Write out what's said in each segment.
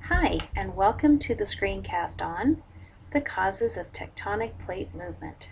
Hi, and welcome to the screencast on the causes of tectonic plate movement.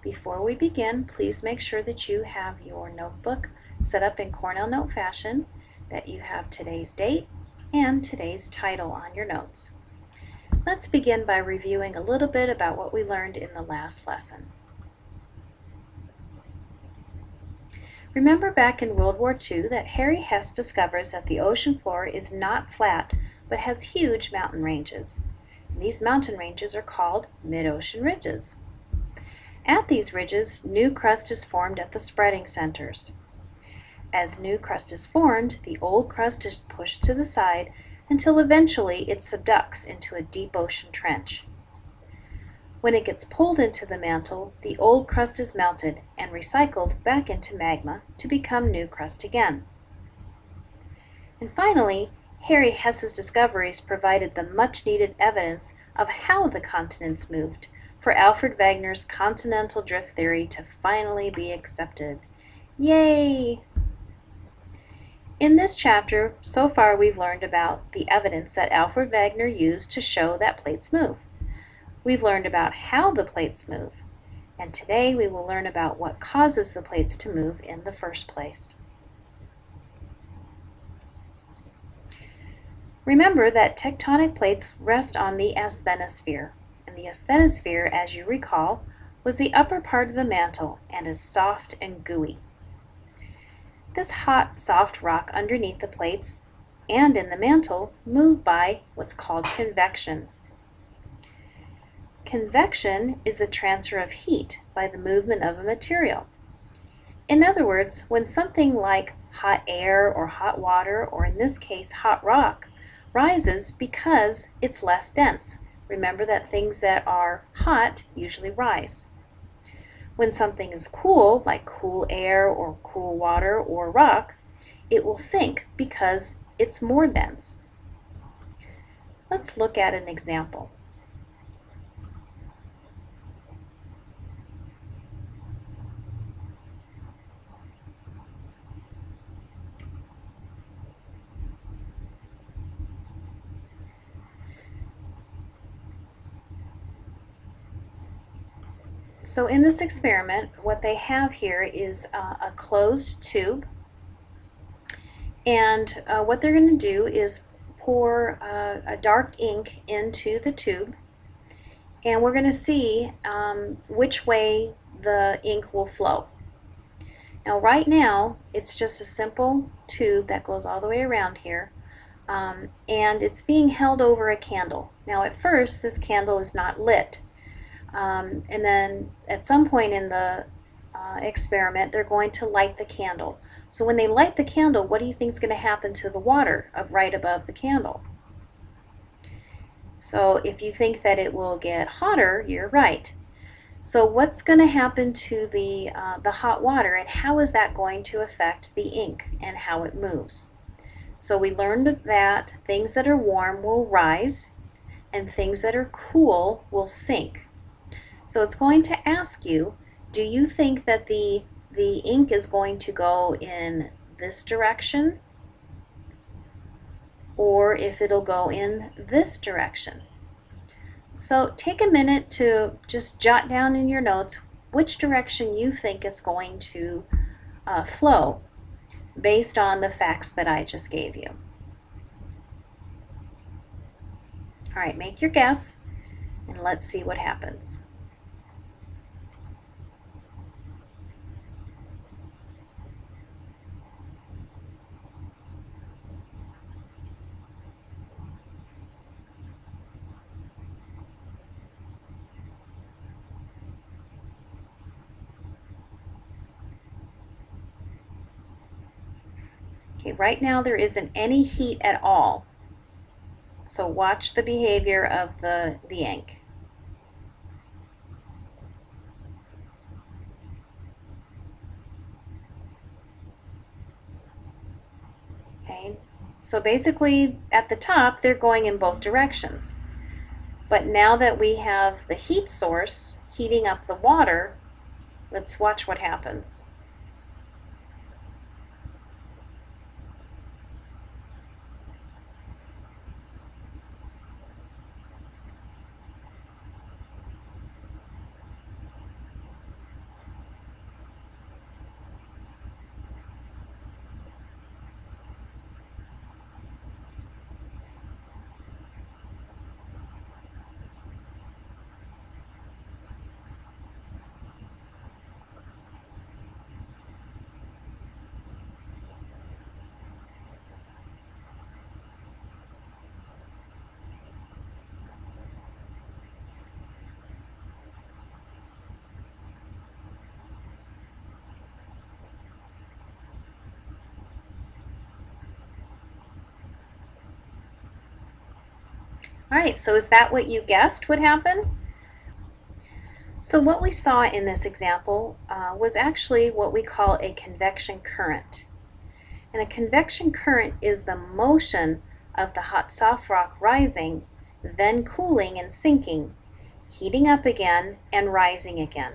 Before we begin, please make sure that you have your notebook set up in Cornell note fashion, that you have today's date and today's title on your notes. Let's begin by reviewing a little bit about what we learned in the last lesson. Remember back in World War II that Harry Hess discovers that the ocean floor is not flat but has huge mountain ranges. These mountain ranges are called mid-ocean ridges. At these ridges, new crust is formed at the spreading centers. As new crust is formed, the old crust is pushed to the side until eventually it subducts into a deep ocean trench. When it gets pulled into the mantle, the old crust is melted and recycled back into magma to become new crust again. And finally, Harry Hess's discoveries provided the much-needed evidence of how the continents moved for Alfred Wegener's continental drift theory to finally be accepted. Yay! In this chapter, so far we've learned about the evidence that Alfred Wegener used to show that plates move. We've learned about how the plates move, and today we will learn about what causes the plates to move in the first place. Remember that tectonic plates rest on the asthenosphere, and the asthenosphere, as you recall, was the upper part of the mantle and is soft and gooey. This hot, soft rock underneath the plates and in the mantle move by what's called convection. Convection is the transfer of heat by the movement of a material. In other words, when something like hot air or hot water, or in this case hot rock, rises because it's less dense. Remember that things that are hot usually rise. When something is cool, like cool air or cool water or rock, it will sink because it's more dense. Let's look at an example. So in this experiment, what they have here is a closed tube, and what they're going to do is pour a dark ink into the tube, and we're going to see which way the ink will flow. Now right now it's just a simple tube that goes all the way around here, and it's being held over a candle. Now at first this candle is not lit. And then at some point in the experiment, they're going to light the candle. So when they light the candle, what do you think is going to happen to the water right above the candle? So if you think that it will get hotter, you're right. So what's going to happen to the hot water, and how is that going to affect the ink and how it moves? So we learned that things that are warm will rise and things that are cool will sink. So it's going to ask you, do you think that the ink is going to go in this direction, or if it'll go in this direction? So take a minute to just jot down in your notes which direction you think is going to flow based on the facts that I just gave you. All right, make your guess and let's see what happens. Okay, right now there isn't any heat at all. So watch the behavior of the ink. Okay, so basically at the top they're going in both directions. But now that we have the heat source heating up the water, let's watch what happens. All right, so is that what you guessed would happen? So what we saw in this example was actually what we call a convection current. And a convection current is the motion of the hot soft rock rising, then cooling and sinking, heating up again, and rising again.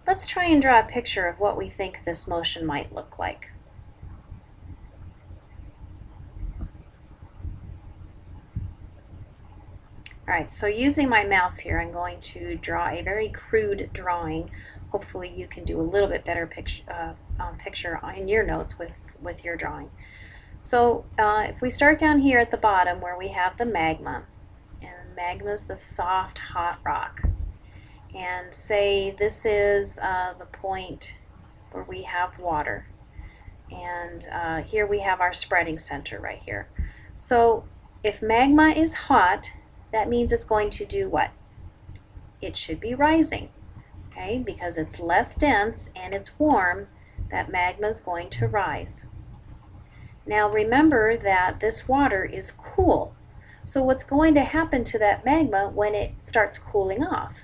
Let's try and draw a picture of what we think this motion might look like. Alright, so using my mouse here, I'm going to draw a very crude drawing. Hopefully you can do a little bit better picture in your notes with your drawing. So if we start down here at the bottom where we have the magma, and magma is the soft, hot rock, and say this is the point where we have water, and here we have our spreading center right here. So if magma is hot, that means it's going to do what? It should be rising, okay? Because it's less dense and it's warm, that magma is going to rise. Now remember that this water is cool. So what's going to happen to that magma when it starts cooling off?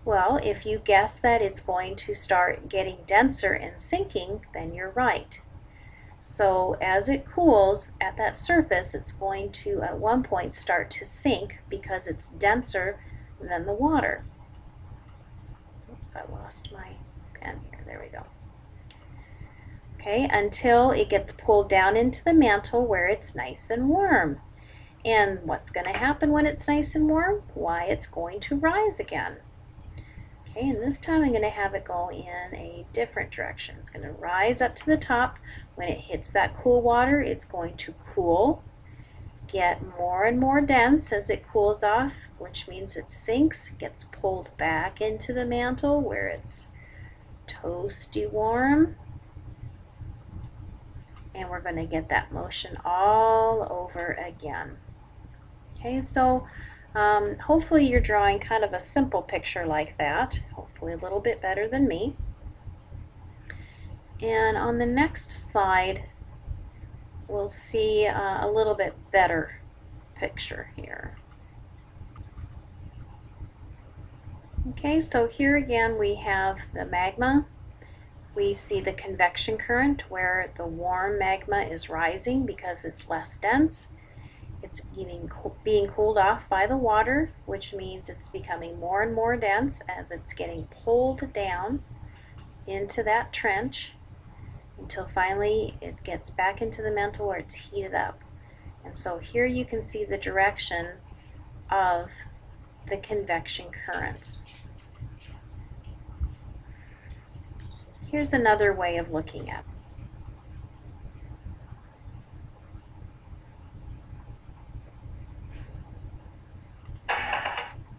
Well, if you guess that it's going to start getting denser and sinking, then you're right. So as it cools at that surface, it's going to at one point start to sink because it's denser than the water. Oops, I lost my pen here. There we go. Okay, until it gets pulled down into the mantle where it's nice and warm. And what's going to happen when it's nice and warm? Why, it's going to rise again. Okay, and this time I'm going to have it go in a different direction. It's going to rise up to the top. When it hits that cool water, it's going to cool, get more and more dense as it cools off, which means it sinks, gets pulled back into the mantle where it's toasty warm. And we're going to get that motion all over again. Okay, so hopefully you're drawing kind of a simple picture like that, hopefully a little bit better than me. And on the next slide, we'll see a little bit better picture here. Okay, so here again we have the magma. We see the convection current where the warm magma is rising because it's less dense. It's being cooled off by the water, which means it's becoming more and more dense as it's getting pulled down into that trench until finally it gets back into the mantle where it's heated up. And so here you can see the direction of the convection currents. Here's another way of looking at it.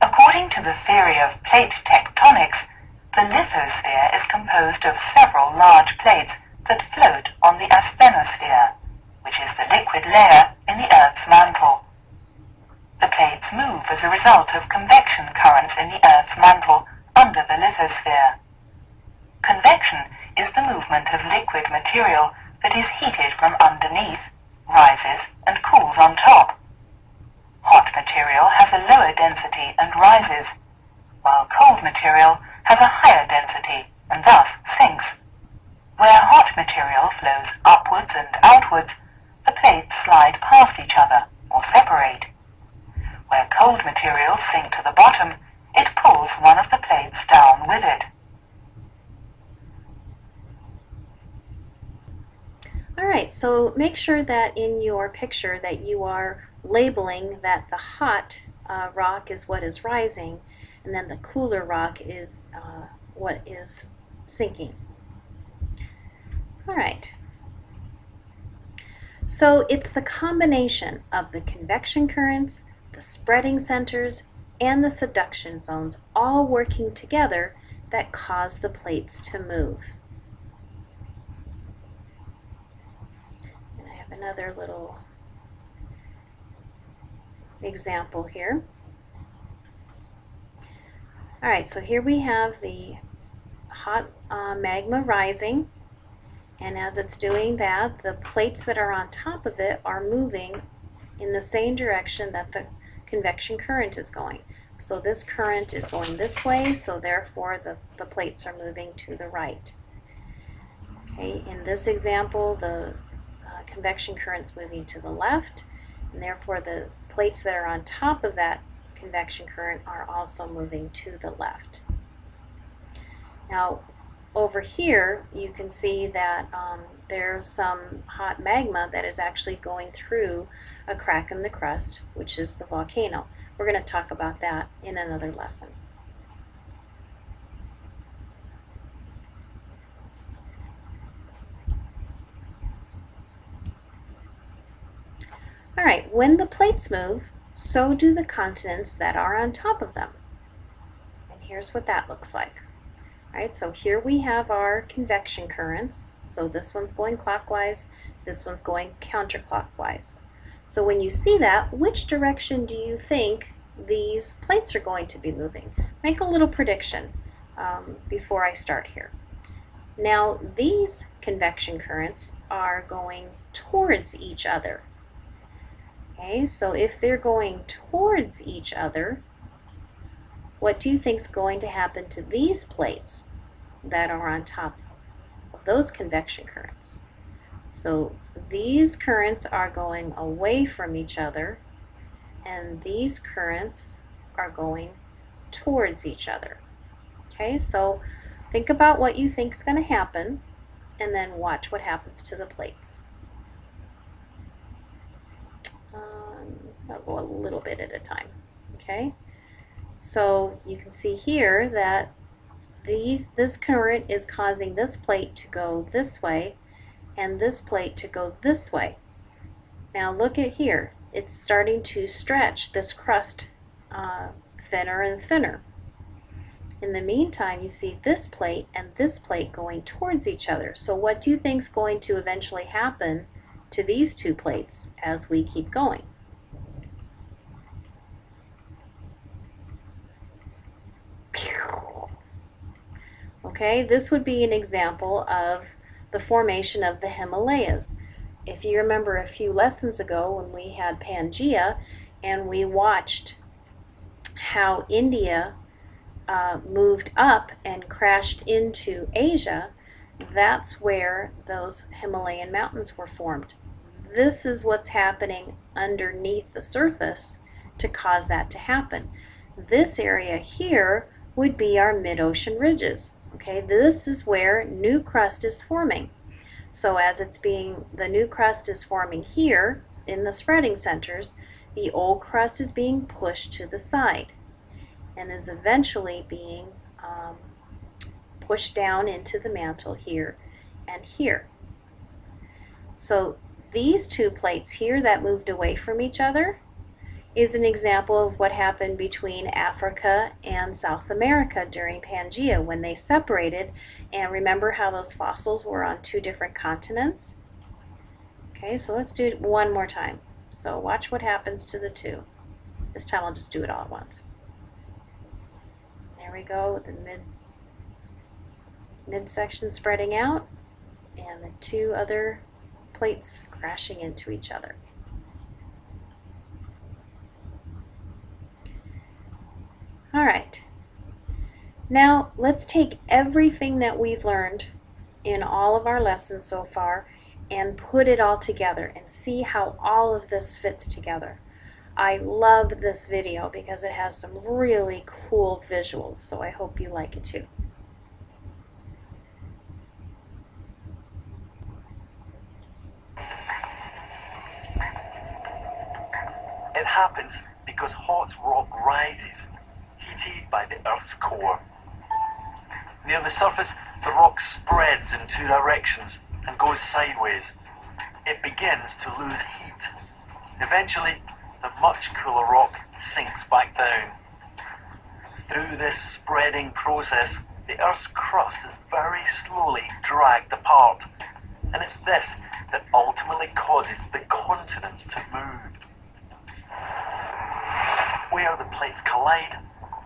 According to the theory of plate tectonics, the lithosphere is composed of several large plates that float on the asthenosphere, which is the liquid layer in the Earth's mantle. The plates move as a result of convection currents in the Earth's mantle under the lithosphere. Convection is the movement of liquid material that is heated from underneath, rises, and cools on top. Hot material has a lower density and rises, while cold material has a higher density and thus sinks. Where hot material flows upwards and outwards, the plates slide past each other or separate. Where cold materials sink to the bottom, it pulls one of the plates down with it. Alright, so make sure that in your picture that you are labeling that the hot rock is what is rising and then the cooler rock is what is sinking. Alright, so it's the combination of the convection currents, the spreading centers, and the subduction zones all working together that cause the plates to move. And I have another little example here. Alright, so here we have the hot magma rising, and as it's doing that, the plates that are on top of it are moving in the same direction that the convection current is going. So this current is going this way, so therefore the plates are moving to the right. Okay, in this example, the convection current's moving to the left, and therefore the plates that are on top of that convection current are also moving to the left. Now, over here, you can see that there's some hot magma that is actually going through a crack in the crust, which is the volcano. We're going to talk about that in another lesson. All right, when the plates move, so do the continents that are on top of them. And here's what that looks like. All right, so here we have our convection currents. So this one's going clockwise, this one's going counterclockwise. So when you see that, which direction do you think these plates are going to be moving? Make a little prediction before I start here. Now, these convection currents are going towards each other. Okay, so if they're going towards each other, what do you think is going to happen to these plates that are on top of those convection currents? So these currents are going away from each other, and these currents are going towards each other. Okay, so think about what you think is going to happen, and then watch what happens to the plates. I'll go a little bit at a time. Okay, so you can see here that this current is causing this plate to go this way and this plate to go this way. Now look at here, it's starting to stretch this crust thinner and thinner. In the meantime, you see this plate and this plate going towards each other. So what do you think is going to eventually happen to these two plates as we keep going? Okay, this would be an example of the formation of the Himalayas. If you remember a few lessons ago when we had Pangea and we watched how India moved up and crashed into Asia, that's where those Himalayan mountains were formed. This is what's happening underneath the surface to cause that to happen. This area here would be our mid-ocean ridges. Okay, this is where new crust is forming. So as the new crust is forming here in the spreading centers, the old crust is being pushed to the side and is eventually being pushed down into the mantle here and here. So these two plates here that moved away from each other is an example of what happened between Africa and South America during Pangea when they separated. And remember how those fossils were on two different continents? Okay, so let's do it one more time. So watch what happens to the two. This time I'll just do it all at once. There we go, the midsection spreading out and the two other plates crashing into each other. All right, now let's take everything that we've learned in all of our lessons so far and put it all together and see how all of this fits together. I love this video because it has some really cool visuals, so I hope you like it too. It happens because hot rock rises, heated by the Earth's core. Near the surface, the rock spreads in two directions and goes sideways. It begins to lose heat. Eventually, the much cooler rock sinks back down. Through this spreading process, the Earth's crust is very slowly dragged apart, and it's this that ultimately causes the continents to move. Where the plates collide,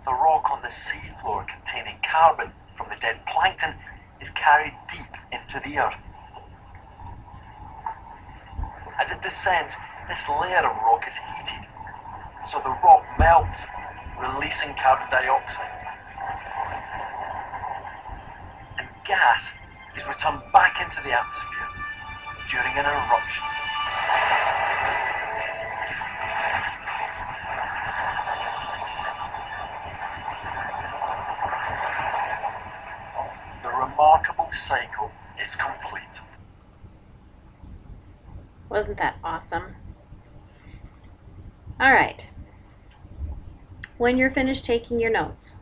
the rock on the seafloor containing carbon from the dead plankton is carried deep into the Earth. As it descends, This layer of rock is heated, so the rock melts, releasing carbon dioxide. And gas is returned back into the atmosphere during an eruption. The remarkable cycle is complete. Wasn't that awesome? All right. When you're finished taking your notes,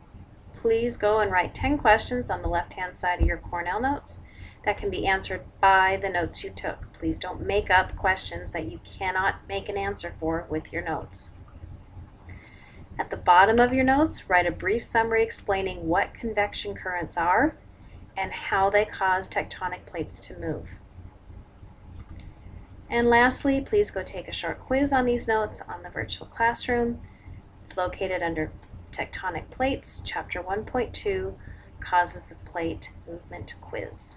please go and write 10 questions on the left-hand side of your Cornell notes that can be answered by the notes you took. Please don't make up questions that you cannot make an answer for with your notes. At the bottom of your notes, write a brief summary explaining what convection currents are and how they cause tectonic plates to move. And lastly, please go take a short quiz on these notes on the virtual classroom. It's located under Tectonic Plates, Chapter 1.2, Causes of Plate Movement Quiz.